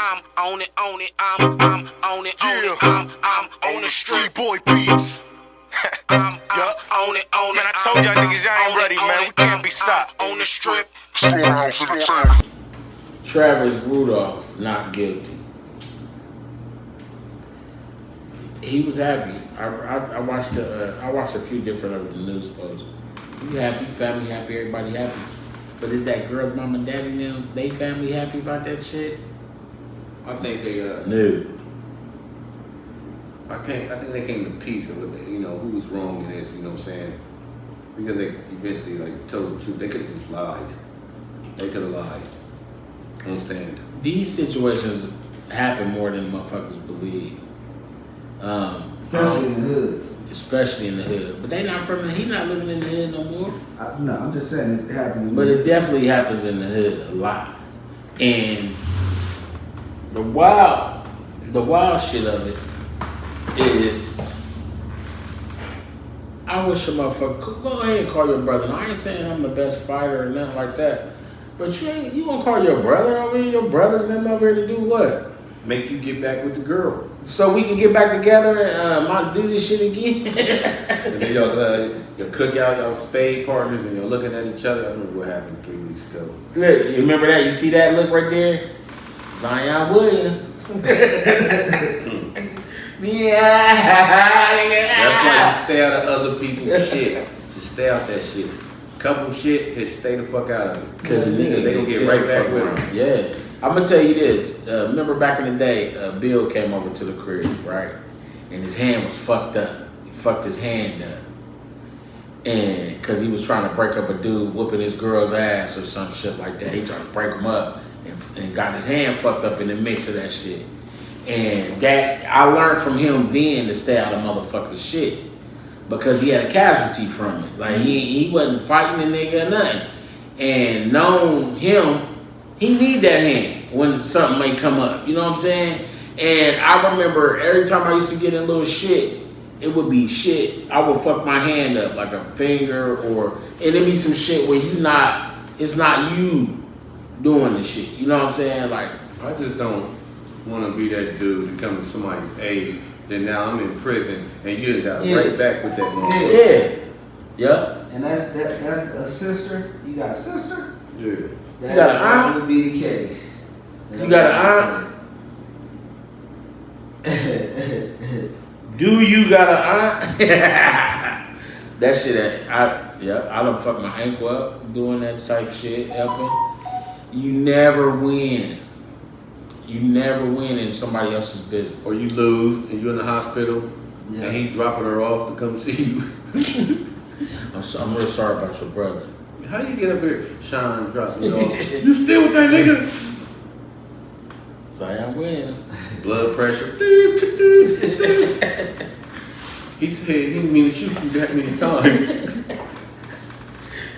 I'm on it, I'm on it, I'm on the street boy beats. I'm on it, man. I told y'all niggas y'all ain't ready, man. We can't be stopped. On the strip. Travis Rudolph not guilty. He was happy. I watched a few different of the news posts. You happy, family happy, everybody happy. But is that girl, mom and daddy them, they family happy about that shit? I think they No. I think they came to peace with it, who was wrong in this, you know what I'm saying? Because they eventually told the truth. They could have just lied. They could have lied. Understand? These situations happen more than motherfuckers believe. Especially in the hood. Especially in the hood. But they not from the, he not living in the hood no more. No, I'm just saying it happens. But it definitely happens in the hood a lot. And the wild shit of it is, I wish a motherfucker, go ahead and call your brother. Now, I ain't saying I'm the best fighter or nothing like that. But you gonna call your brother over here? Your brother's them over here to do what? Make you get back with the girl. So we can get back together and do this shit again? And then y'all cook out, y'all spade partners, and you're looking at each other. I remember what happened 3 weeks ago. Look, you remember that? You see that look right there? Zion Williams. Yeah. That's why you stay out of other people's shit. Just stay out that shit. Couple shit, just stay the fuck out of it. Because they gonna get right back with them. Yeah. I'm gonna tell you this. Remember back in the day, Bill came over to the crib, right? And his hand was fucked up. He fucked his hand up. And because he was trying to break up a dude whooping his girl's ass or some shit like that. He tried to break him up and got his hand fucked up in the mix of that shit. And that, I learned from him then to stay out of motherfucking shit. Because he had a casualty from it. Like he wasn't fighting the nigga or nothing. And knowing him, he need that hand when something may come up. You know what I'm saying? And I remember every time I used to get in little shit, it would be shit. I would fuck my hand up like a finger and it'd be some shit where it's not you doing the shit. You know what I'm saying? Like, I just don't want to be that dude to come to somebody's aid. Then now I'm in prison and you got right back with that motherfucker. Yeah. And that's a sister. You got a sister? Yeah. That would be the case. You got an aunt? Do you got an aunt? That shit, I done fuck my ankle up doing that type shit, helping. You never win. You never win in somebody else's business. Or you lose and you're in the hospital and he dropping her off to come see you. I'm real sorry about your brother. How you get up here? Sean drops me off. You still with that nigga? Zion Williams. Blood pressure. He said he didn't mean to shoot you that many times.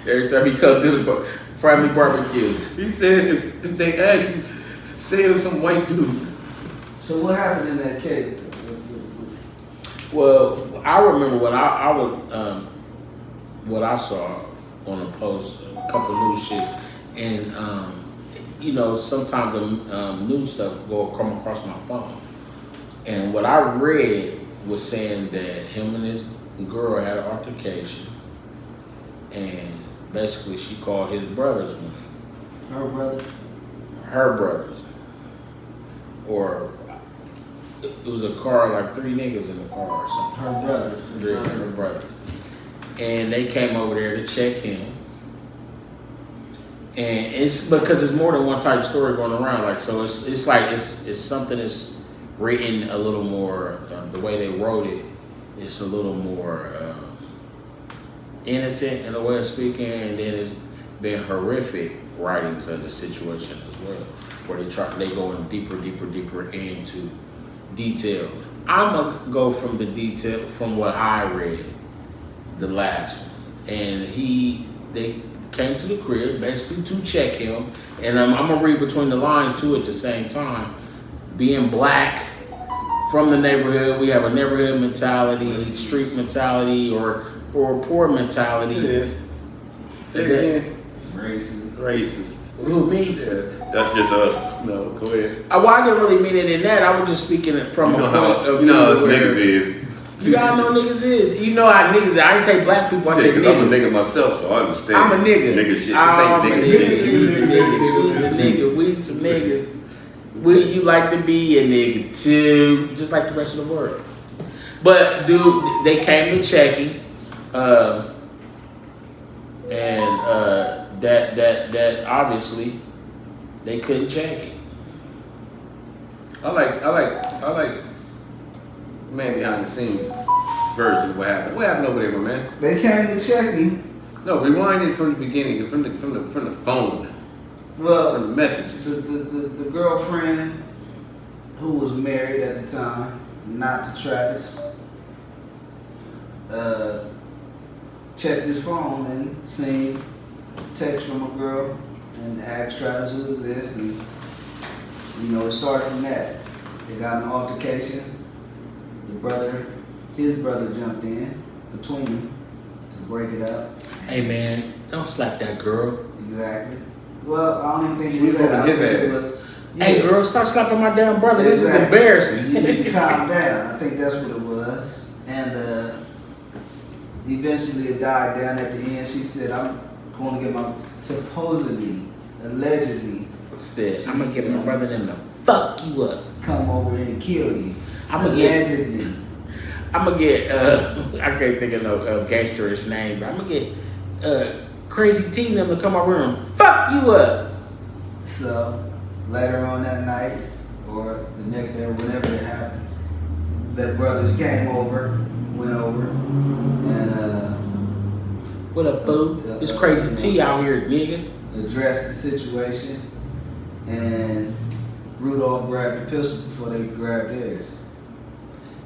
Every time he come to the family barbecue. He said if they ask you, say it was some white dude. So what happened in that case? Well, I remember what I saw on a post, a couple news shit, and sometimes the news stuff come across my phone, and what I read was saying that him and his girl had an altercation, and basically she called his brothers one. Her brothers. Or it was a car, like 3 niggas in the car or something. Her brother. And they came over there to check him. And it's because it's more than one type of story going around. Like, so it's like it's something that's written a little more, the way they wrote it, it's a little more innocent in a way of speaking, and then it's been horrific writings of the situation as well, where they go in deeper into detail. I'm gonna go from the detail from what I read, the last one, and they came to the crib basically to check him, and I'm gonna read between the lines too at the same time. Being black from the neighborhood, we have a neighborhood mentality, street mentality, or poor mentality. It is. Say it again. Racist. Who, me? Yeah, that's just us. No, go ahead. Well, I didn't really mean it in that. I was just speaking it from You know a point how, of you know how view us where- niggas is. You all know niggas is. You know how niggas is. I didn't say black people, I said Cause I'm a niggas. nigga myself, so I understand. I'm a nigga. Nigga shit. This I'm ain't a nigga nigga. shit. You's a nigga. She's a nigga. We some niggas. Would you like to be a nigga too? Just like the rest of the world. But dude, they came to check him. That obviously they couldn't check him. I like man behind the scenes version of what happened. What happened over there, my man? They came to check him. No, rewind it from the beginning, from the phone, from Well, the messages. the girlfriend who was married at the time, not to Travis, checked his phone and seen a text from a girl and asked Travis who was this, and it started from that. They got in an altercation. His brother jumped in between them to break it up. Hey man, don't slap that girl. Exactly. Well, I don't even think She it was was that. I whooping his think it ass. was. Hey girl, stop slapping my damn brother. This is Exactly. embarrassing. You need to calm down. I think that's what it was. And eventually it died down at the end. She said, I'm going to get my, supposedly, allegedly, Said, I'm gonna get my brother in to fuck you up. come over and kill you. I'm gonna get, Allegedly. I can't think of no gangsterish name, but I'm gonna get Crazy T and them to come over and fuck you up. So, later on that night, or the next day, or whenever it happened, the brothers came over, went over, and What up, boo? It's Crazy T out here, nigga. addressed the situation, and Rudolph grabbed the pistol before they grabbed theirs.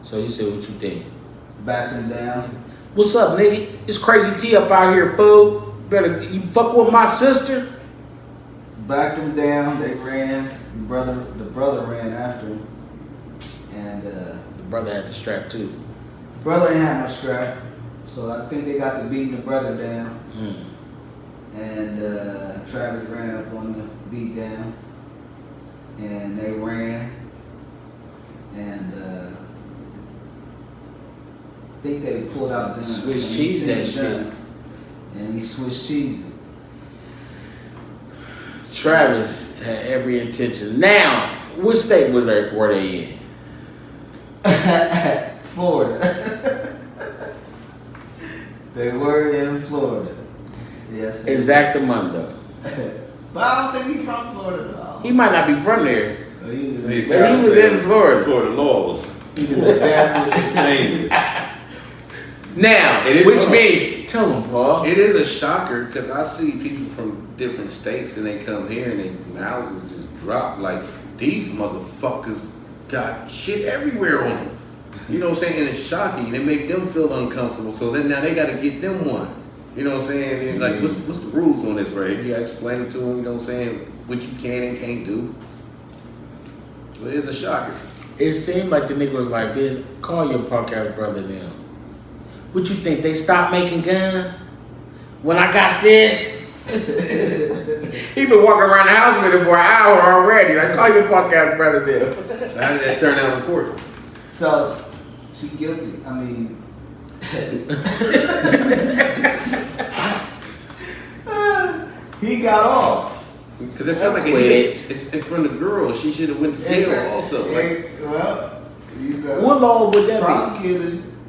So you said what you think? Backed him down. What's up, nigga? It's Crazy T up out here, fool. Better you fuck with my sister. Backed him down. They ran. The brother ran after him, and The brother had the strap too. brother ain't had no strap, so I think they got to beating the brother down. And Travis ran up on the beat down, and they ran, and I think they pulled out a gun. Swiss and he cheese seen that the shit. gun, and he Swiss cheesed it. Travis had every intention. Now, what state were they in? Florida. They were in Florida. Yes. they Exactamundo. were. But I don't think he's from Florida though. He might not be from there, He was but he was in Florida. Florida laws. Baptist. Changes. Now, It is which wrong. means, tell him, Paul. It is a shocker because I see people from different states and they come here and their houses just drop. Like, these motherfuckers got shit everywhere on them. You know what I'm saying? And it's shocking. It make them feel uncomfortable. So then now they got to get them one. You know what I'm saying? And like, what's the rules on this, right? You got to explain it to them, you know what I'm saying? What you can and can't do. But it's a shocker. It seemed like the nigga was like, bitch, call your punk ass brother now. What you think, they stopped making guns? When I got this? He been walking around the house with it for an hour already. Like, call your punk ass brother now. So how did that turn out in court? So she guilty. I mean, he got off. Because it sounds like Quit. it's from the girl. She should have went to jail also. Like, Well, What law would that be? prosecutors,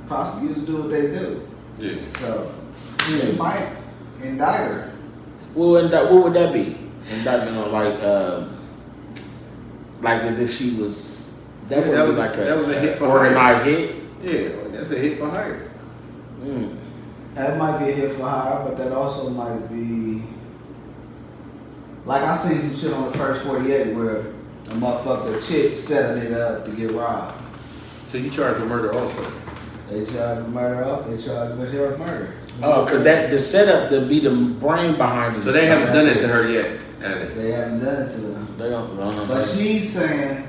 prosecutors do what they do. yeah. So they might indict her. What would that be? Indictment on like as if she was That was a hit for organized hit. Yeah, that's a hit for hire. That might be a hit for hire, but that also might be like I seen some shit on the first 48 where a motherfucker chick set a nigga up to get robbed. So you charged with murder also? They charged with murder off. They charged with murder. Oh, because the setup to be the brain behind it. So they haven't done it to her yet, have they? They haven't done it to them. They don't. No. But she's saying,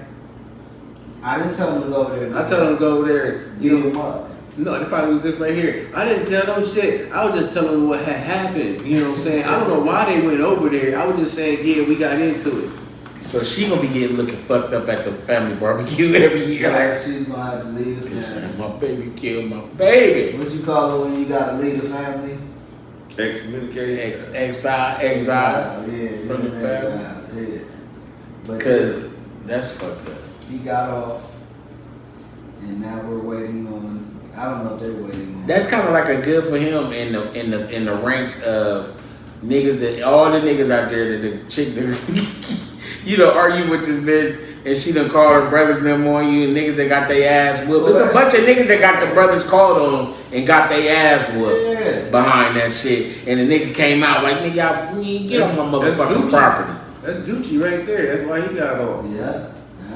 I didn't tell them to go over there. I tell them to go over there, beat you know, him up. No, they probably was just right here. I didn't tell them shit. I was just telling them what had happened. You know what I'm saying? I don't know why they went over there. I was just saying, yeah, we got into it. So she gonna be getting looking fucked up at the family barbecue every year. Like she's gonna have to leave the Bitch, family. my baby killed my baby. What you call it when you gotta leave the family? Excommunicated. Exile Yeah, from the family. Yeah. But Cause that's fucked up. he got off, and now we're waiting on. I don't know if they're waiting on. That's kind of like a good for him in the ranks of niggas that all the niggas out there that the chick that you know argue with this bitch and she done called her brothers them on you and niggas that got their ass whooped. So There's a bunch of niggas that got the brothers called on them and got their ass whooped Yeah. behind that shit. And the nigga came out like nigga, get on my motherfucking Gucci. property. That's Gucci right there. That's why he got off. Yeah.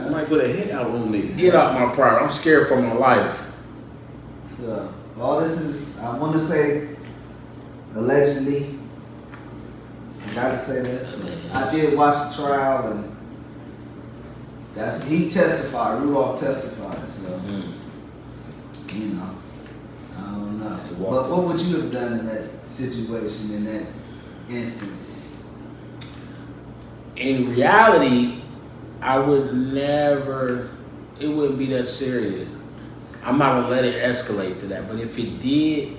I might put a hit out on me. Get off my property. I'm scared for my life. So all this is. I want to say allegedly. I gotta say that. I did watch the trial and he testified. Rudolph testified. So you know, I don't know. But what would you have done in that situation, in that instance? In reality, I would never, it wouldn't be that serious. I'm not gonna let it escalate to that. But if it did,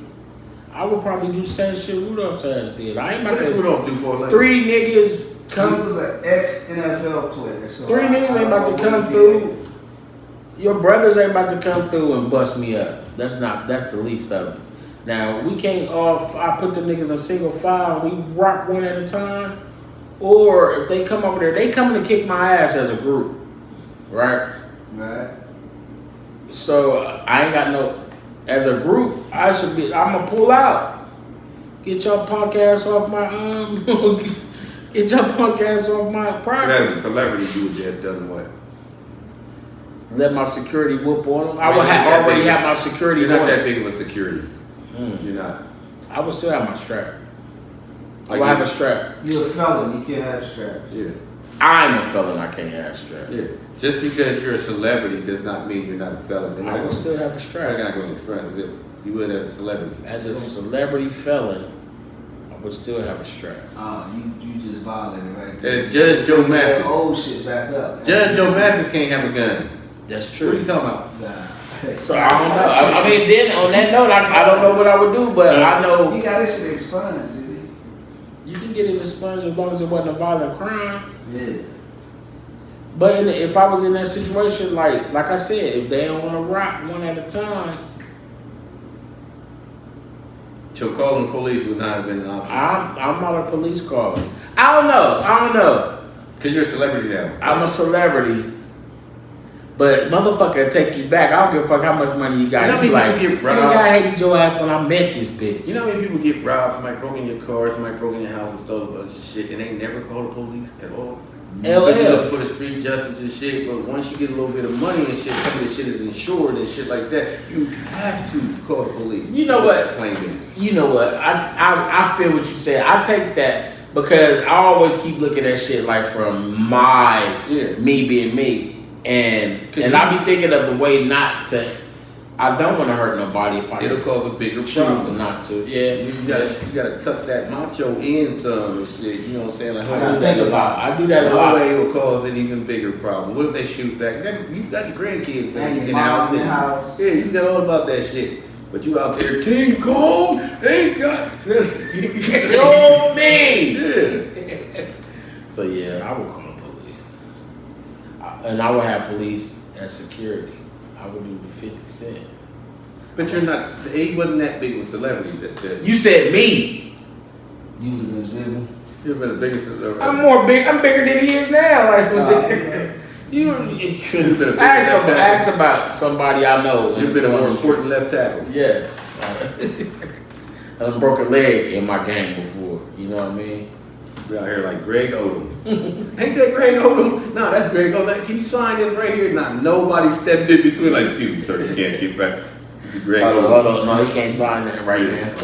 I would probably do the same shit Rudolph's ass did. I ain't about What did to. Rudolph do for a living? Three niggas He come. was an ex-NFL player. So Three niggas I ain't about don't to know come what he through. did. Your brothers ain't about to come through and bust me up. That's the least of it. Now, we can't I put the niggas in single file and we rock one at a time. Or if they come over there, they coming to kick my ass as a group. Right? Right. So I ain't got no, as a group, I'm gonna pull out. Get your punk ass off my, get your punk ass off my As property. a celebrity, you would have done what? Let my security whoop on them. I Man, would you're not already big. have my security You're not on. that big of a security. You're not. I would still have my strap. I Like would have you- a strap. You're a felon. You can't have straps. Yeah. I'm a felon. I can't have a strap. Yeah. Just because you're a celebrity does not mean you're not a felon. They're I not would gonna- still have a they're strap. not going to express it. You would as a celebrity. As a celebrity felon, I would still have a strap. You just violated right there. Judge Joe Bring that Mathis. old shit back up. Judge Joe Mathis can't have a gun. That's What are you true. talking about? Nah. So I don't know. I mean, then on that note, I don't know what I would do, but I know He got this shit expunged, did you can get it expunged as long as it wasn't a violent crime. he? Yeah. But if I was in that situation, like I said, if they don't want to rock one at a time, So calling the police would not have been an option. I'm not a police caller. I don't know. Because you're a celebrity now. I'm a celebrity. But motherfucker take you back. I don't give a fuck how much money you got. You know how You many like, people get nigga, robbed? I hated your ass when I met this bitch. You know how many people get robbed, somebody broke in your car, somebody broke in your house and stole a bunch of shit, and they never call the police at all? Because you look for the street justice and shit, but once you get a little bit of money and shit, some of this shit is insured and shit like that, you have to call the police. You know what? Claim it. You know what? I feel what you said. I take that because I always keep looking at shit like from me being me. And I be thinking of the way not to. I don't want to hurt nobody if I It'll cause a bigger choose problem. not to. Yeah, You gotta tuck that macho in some and shit. You know what I'm saying? Like, I do that a lot. I do that a No lot. way it will cause an even bigger problem. What if they shoot back? Then you got your grandkids that And you your can mom out in the there. house. Yeah, you got all about that shit. But you out there, King Kong, they got Yo, me. Yeah. So yeah, I would call the police, and I would have police as security. I would do the 50 Cent. But you're not. He wasn't that big of a celebrity. That You said me. You would have been bigger. you've been the biggest celebrity. I'm more big. I'm bigger than he is now. Like you You've been a big ask about somebody I know. You've been a more important left tackle. Yeah. I done broke a leg in my game before. You know what I mean? Be out here like Greg Odom. Ain't that Greg Odom? No, that's Greg Odom. Can you sign this right here? Not nobody stepped in between. Like, excuse me, sir, you can't get back. This is Greg Odom. Hold on. No, he can't sign that right now.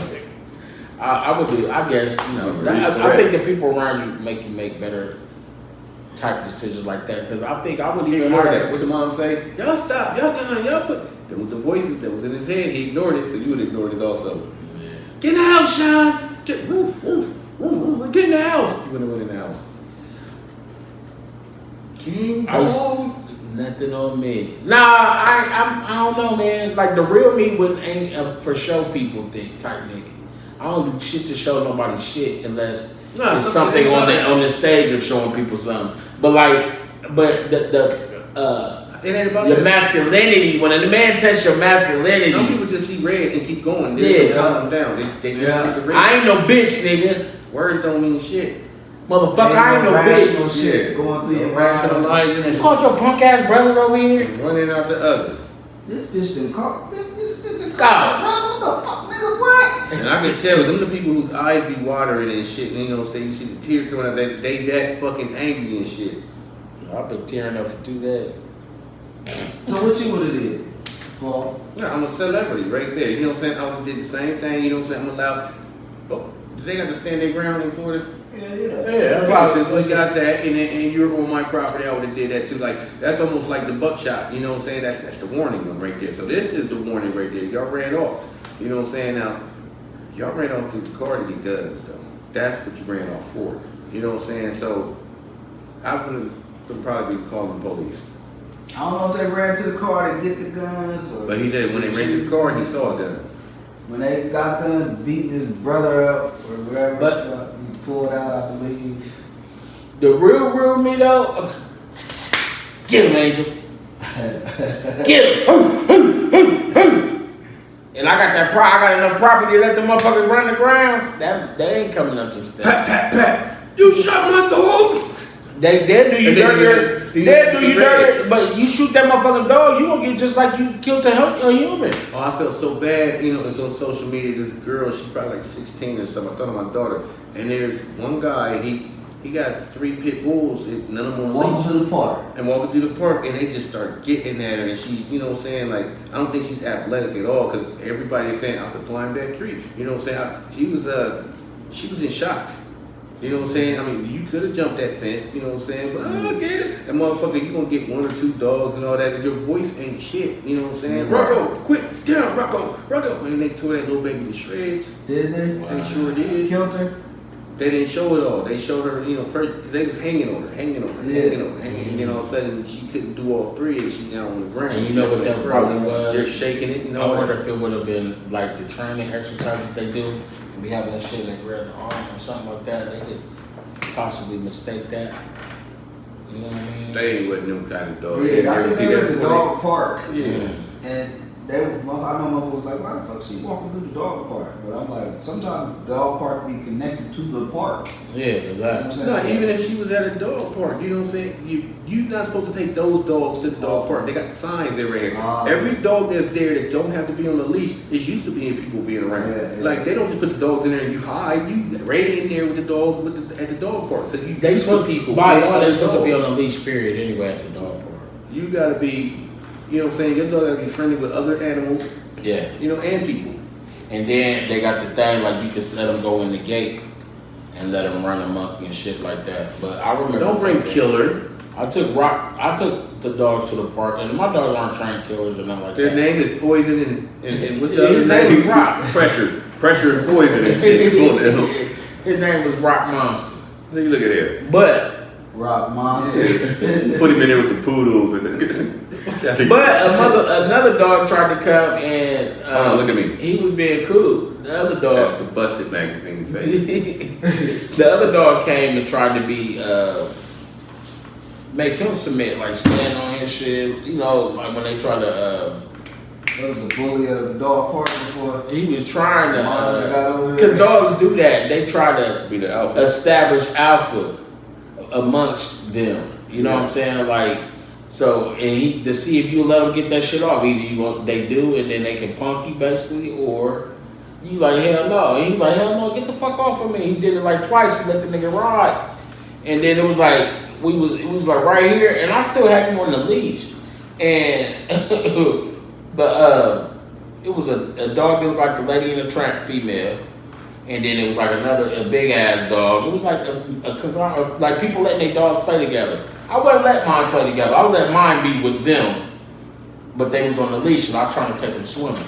I would do. I guess I think the people around you make better type decisions like that because I think I would You even heard hire that? What the mom say? Y'all stop. Y'all done. Y'all put. There was the voices that was in his head. He ignored it, so you would ignore it also. Yeah. Get in the house, Sean. Get woof, woof, woof, woof. Get in the house. You would have went in the house. King Kong. Nothing on me. Nah, I don't know, man. Like the real me wouldn't ain't a for show people think type nigga. I don't do shit to show nobody shit unless it's something on the stage of showing people something. But it ain't about your masculinity. When a man tests your masculinity, some people just see red and keep going. They calm them down. They just see the red. I ain't no bitch, nigga. Words don't mean shit. Motherfucker, I ain't no bitch. Shit. Going through your rationalizing. You called your punk ass brothers over here? Running out the other. This bitch didn't call. This bitch didn't God. call. What the fuck, nigga? What? And I can tell them the people whose eyes be watering and shit. And you know what I'm saying? You see the tear coming out. They that fucking angry and shit. I've been tearing up for 2 days. So what you would have did, Paul? Yeah, I'm a celebrity right there. You know what I'm saying? I would have did the same thing. You know what I'm saying? I'm allowed. Oh, do they got to stand their ground in Florida? Yeah. Since we got that, and you're on my property, I would have did that too. Like that's almost like the buckshot. You know what I'm saying? That's the warning one right there. So this is the warning right there. Y'all ran off. You know what I'm saying? Now, y'all ran off through the car to get guns though. That's what you ran off for. You know what I'm saying? So I would probably be calling the police. I don't know if they ran to the car to get the guns or. But he said when they ran to the car, he saw a gun. When they got done beating his brother up or whatever, But he pulled out, I believe. the real me though, get him, Angel. Get him. And I got that I got enough property to let the motherfuckers run the grounds. They ain't coming up them steps. Pat. You shot my dog. They do you dirty. They do you dirty. But you shoot that motherfucking dog, you gonna get just like you killed a human. Oh, I felt so bad. You know, it's on social media. This girl, she's probably like 16 or something. I thought of my daughter. And there's one guy. He got 3 pit bulls. And none of them on Walking leash. to the park. And walking through the park, and they just start getting at her. And she's, you know what I'm saying? Like, I don't think she's athletic at all because everybody is saying I could climb that tree. You know what I'm saying? She was in shock. You know what I'm saying? I mean, you could have jumped that fence, you know what I'm saying? But I get it. That motherfucker, you gonna get 1 or 2 dogs and all that, and your voice ain't shit, you know what I'm saying? Rocco, quick, down, Rocco. And they tore that little baby to shreds. Did they? They sure did. Killed her? They didn't show it all. They showed her, you know, first, cause they was hanging on her. And then all of a sudden, she couldn't do all 3, and she's down on the ground. And you know what that probably was? They're shaking it, you know. I wonder if it would have been like the training exercises they do. To be having that shit and they grab the arm or something like that. They could possibly mistake that. You know what I mean? They wasn't them kind of dogs. Yeah, I think they were at the dog park. Yeah. And I know mother was like, why the fuck she walking through the dog park? But I'm like, sometimes the dog park be connected to the park. Yeah, exactly. No, even if she was at a dog park, you know what I'm saying? You're not supposed to take those dogs to the dog park. They got signs everywhere. Every dog that's there that don't have to be on the leash is used to being people being around. Yeah. Like they don't just put the dogs in there and you hide. You right in there with the dogs at the dog park. So They supposed people. By law, they're supposed to be on a leash period anyway at the dog park. You gotta be, you know what I'm saying? Your dog gotta be friendly with other animals. Yeah. You know, and people. And then they got the thing like you could let them go in the gate and let them run amok and shit like that. But I remember. Don't bring killer. I took the dogs to the park, and my dogs aren't trained killers or nothing like Their that. name is Poison and what's the other His name is name? Rock. Pressure and Poison and shit. His name was Rock Monster. Look at there. But Rock Monster. Put him in there with the poodles and another dog tried to come and look at me. He was being cool. The other dog, That's the busted magazine face. the other dog came and tried to be make him submit, like stand on his shit. You know, like when they try to. That was the bully of the dog park before. He was trying Monster got over to, there. because dogs do that. They try to Be the alpha. establish alpha amongst them. You know what I'm saying? Like, so, and to see if you let them get that shit off. Either they do, and then they can punk you basically, or you like, hell no. And he's like, hell no, get the fuck off of me. He did it like twice. He let the nigga ride. And then it was like, it was like right here, and I still had him on the leash. And, but it was a dog that looked like the Lady in the Tramp female. And then it was like a big ass dog. It was like like people letting their dogs play together. I wouldn't let mine play together. I would let mine be with them. but they was on the leash and I was trying to take them swimming.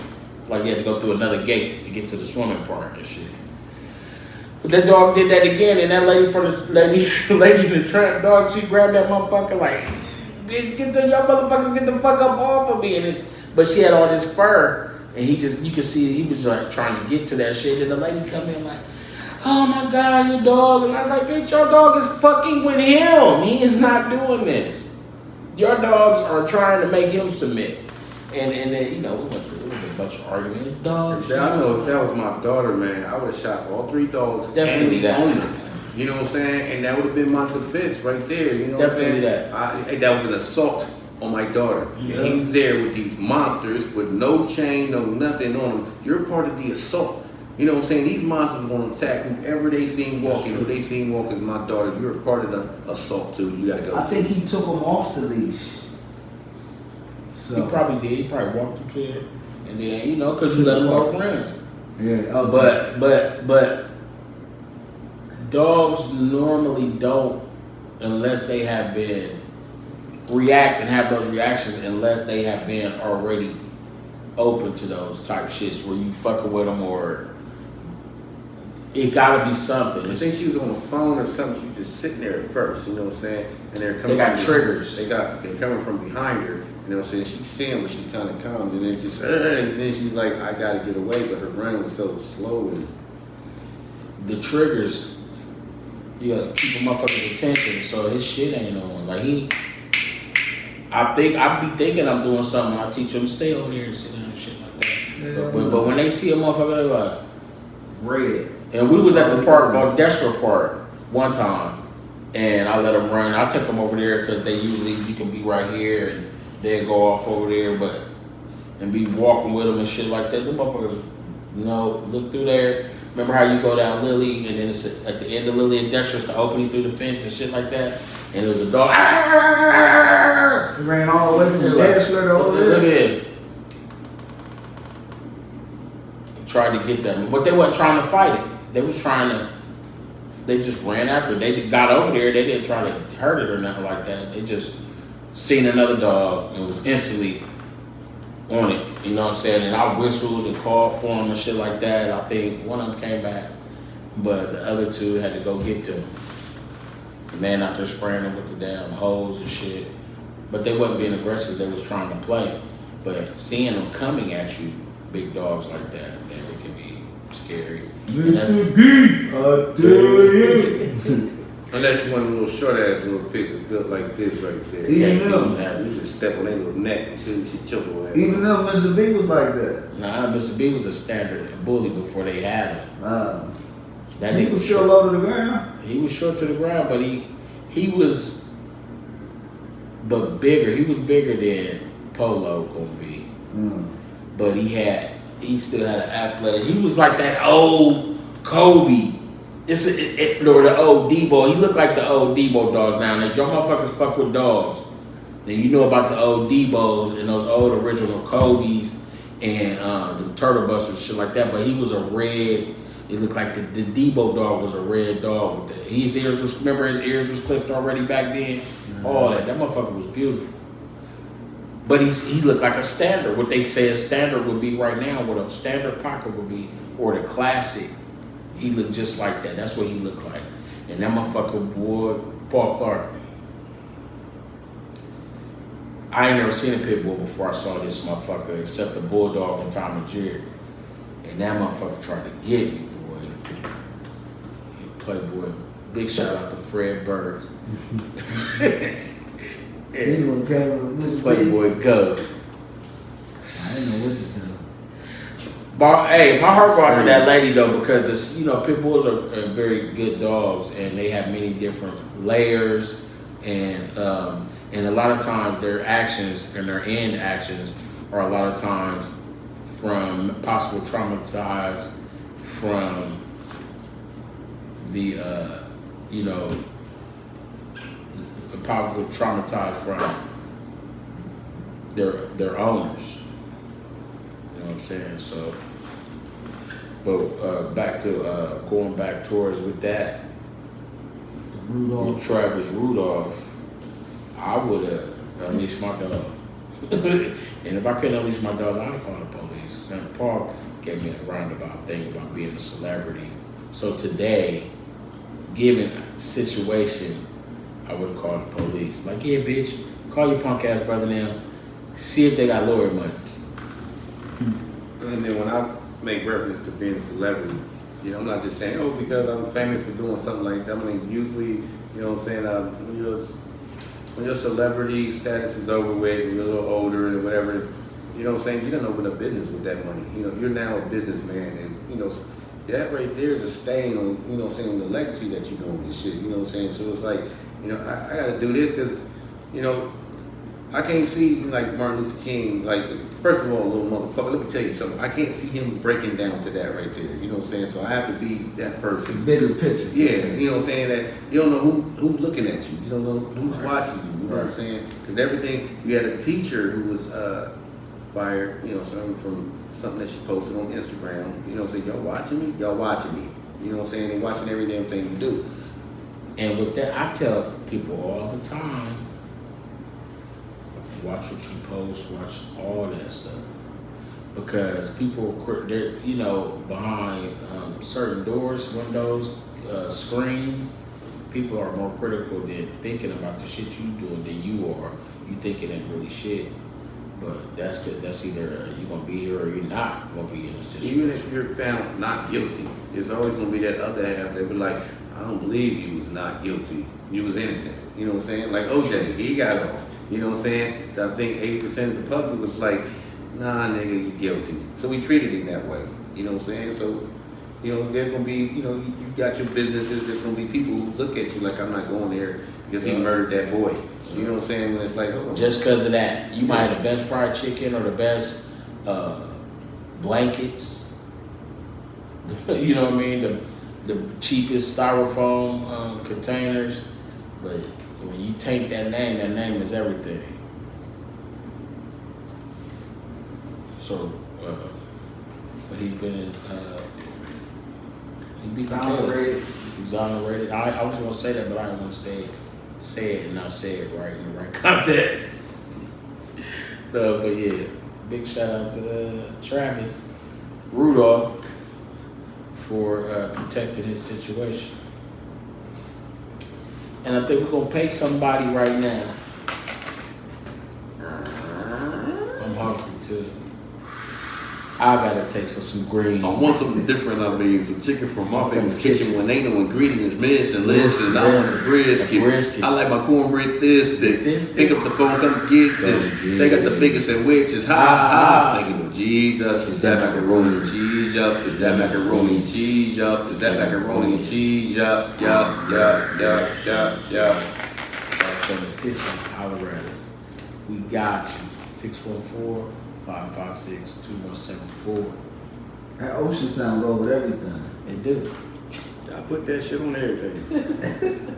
Like you had to go through another gate to get to the swimming part and shit. But that dog did that again, and that lady from the lady in the trap dog, she grabbed that motherfucker like, bitch, y'all motherfuckers get the fuck up off of me. But she had all this fur, and you could see he was like trying to get to that shit, and the lady come in like, oh my God, your dog. And I was like, bitch, your dog is fucking with him. He is not doing this. Your dogs are trying to make him submit. And then, you know, we went through a bunch of arguments. Dogs. I know if that was my daughter, man, I would have shot all 3 dogs. Definitely and the that. owner. You know what I'm saying? And that would have been my defense right there. You know Definitely what I'm saying? That was an assault on my daughter. Yeah. And he was there with these monsters with no chain, no nothing on him. You're part of the assault. You know what I'm saying? These monsters are going to attack whoever they seen walking. Who they seen walking is my daughter. You're a part of the assault too. You gotta go. I think he took him off the leash. So. He probably did. He probably walked him to it. And then, you know, because you let him go run. Yeah. Okay. But dogs normally don't, unless they have been react and have those reactions, unless they have been already open to those type shits where you fucking with them or it gotta be something. I think she was on the phone or something. She was just sitting there at first, you know what I'm saying? And they're coming. They got triggers. They're coming from behind her. You know what I'm saying? She's seeing, but she's kind of calm. And then just, and then she's like, I gotta get away, but her brain was so slow. And the triggers, you gotta keep a motherfucker's attention. So his shit ain't on. Like I be thinking I'm doing something. I teach them to stay over there and sit down and shit like that. But when they see a motherfucker, they're like red. And we was at the park, Destro Park, one time, and I let them run. I took them over there because they usually, you can be right here and they go off over there, and be walking with them and shit like that. The motherfuckers, you know, look through there. Remember how you go down Lily and then it's at the end of Lily and Dester's the opening through the fence and shit like that? And there was a dog. He ran all the way from Destler to over there. Look at it. Tried to get them, but they wasn't trying to fight it. They just ran after it. They got over there. They didn't try to hurt it or nothing like that. They just seen another dog and was instantly on it. You know what I'm saying? And I whistled and called for them and shit like that. I think one of them came back, but the other 2 had to go get them. The man out there spraying them with the damn hose and shit. But they wasn't being aggressive. They was trying to play. But seeing them coming at you, big dogs like that, it can be scary. Mr. B, I tell you. unless you want a little short ass little picture built like this right there. Even though. You just step on their little neck and she choke her ass. Even though Mr. B was like that. Nah, Mr. B was a standard bully before they had him. That He nigga was still short. low to the ground. He was short to the ground, but he was, but bigger. He was bigger than Polo gonna be. But he still had an athletic. He was like that old Kobe. Or the old Debo. He looked like the old Debo dog now. And if y'all motherfuckers fuck with dogs, then you know about the old Debos and those old original Kobe's and the Turtle Busters, shit like that. But he was a red. It looked like the Debo dog was a red dog. His ears was, remember his ears was clipped already back then? All that. That motherfucker was beautiful. But he looked like a standard. What they say a standard would be right now, what a standard pocket would be, or the classic. He looked just like that. That's what he looked like. And that motherfucker, boy, Paul Clark. I ain't never seen a pit bull before I saw this motherfucker, except the bulldog on Tom and Jerry. And that motherfucker tried to get me, boy. Playboy. Big shout out to Fred Burns. Playboy go. I didn't know what to do. Hey, my heart go out to that lady though, because this, you know, pit bulls are very good dogs, and they have many different layers, and a lot of times their actions and their end actions are a lot of times from possible traumatized from the probably traumatized from their owners. You know what I'm saying? So, but back to going back towards with that, with Travis Rudolph, I would have unleashed my dog. And if I couldn't unleash my dogs, I'd call the police. St. Paul gave me a roundabout thing about being a celebrity. So today, given a situation, I wouldn't call the police. Like, yeah, bitch, call your punk ass brother now. See if they got lawyer money. And then when I make reference to being a celebrity, you know, I'm not just saying, oh, because I'm famous for doing something like that. I mean, usually, you know what I'm saying, when your celebrity status is over with, and you're a little older and whatever, you know what I'm saying, you don't open a business with that money. You know, you're now a businessman, and, you know, that right there is a stain on, you know what I'm saying, the legacy that you're doing and shit, you know what I'm saying? So it's like, you know, I gotta do this because, you know, I can't see like Martin Luther King, like, first of all, little motherfucker, let me tell you something. I can't see him breaking down to that right there. You know what I'm saying? So I have to be that person. Bigger picture. Yeah, you know what I'm saying? That you don't know who's looking at you. You don't know who's watching you. You know what I'm saying? Because everything, you had a teacher who was fired, you know, from something that she posted on Instagram. You know what I'm saying? Y'all watching me? Y'all watching me. You know what I'm saying? They watching every damn thing you do. And with that, I tell people all the time, watch what you post, watch all that stuff. Because people, they're, you know, behind certain doors, windows, screens, people are more critical than thinking about the shit you doing than you are. You think it ain't really shit. But that's either you're going to be here or you're not going to be in a situation. Even if you're found not guilty, there's always going to be that other half that be like, I don't believe you was not guilty. You was innocent. You know what I'm saying? Like OJ, he got off. You know what I'm saying? I think 80% of the public was like, nah, nigga, you guilty. So we treated him that way. You know what I'm saying? So, you know, there's going to be, you know, you got your businesses. There's going to be people who look at you like, I'm not going there because he murdered that boy. You know what I'm saying? When it's like, oh. Just because of that. You might have the best fried chicken or the best blankets. You know what I mean? The cheapest styrofoam containers. But when you take that name is everything. So, but he's been Exonerated. Exonerated. I was gonna say that, but I didn't want to say it and not say it right in the right context. So, but yeah, big shout out to Travis Rudolph for protecting his situation. And I think we're gonna pay somebody right now. I'm hungry too. I got a taste for some green. I want something different. I mean, some chicken from my famous kitchen when ain't no ingredients missing. Listen, I want the brisket. I like my cornbread this. Pick up the phone, come get this. They got the biggest sandwiches. Ha. Thank you, Jesus. Is that macaroni and cheese up? Is that macaroni and cheese up? Is that macaroni and cheese up? Yeah. Famous Kitchen, Colorado's. We got you. 614-556-2174. That ocean sound roll with everything. It do. I put that shit on everything.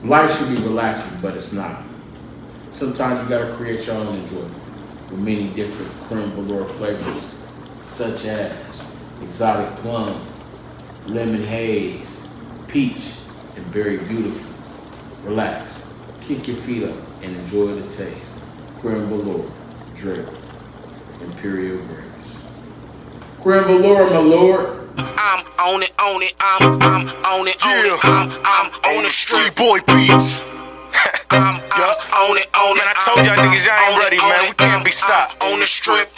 Life should be relaxing, but it's not. Sometimes you gotta create your own enjoyment with many different creme velour flavors, such as exotic plum, lemon haze, peach, and berry beautiful. Relax, kick your feet up, and enjoy the taste. Creme velour, drip, Imperial Grapes. Creme velour, my lord. I'm on it, I'm on it, I'm on the street boy beats. I'm on it, man. I told y'all niggas y'all ain't ready, man. We can't be stopped on the strip.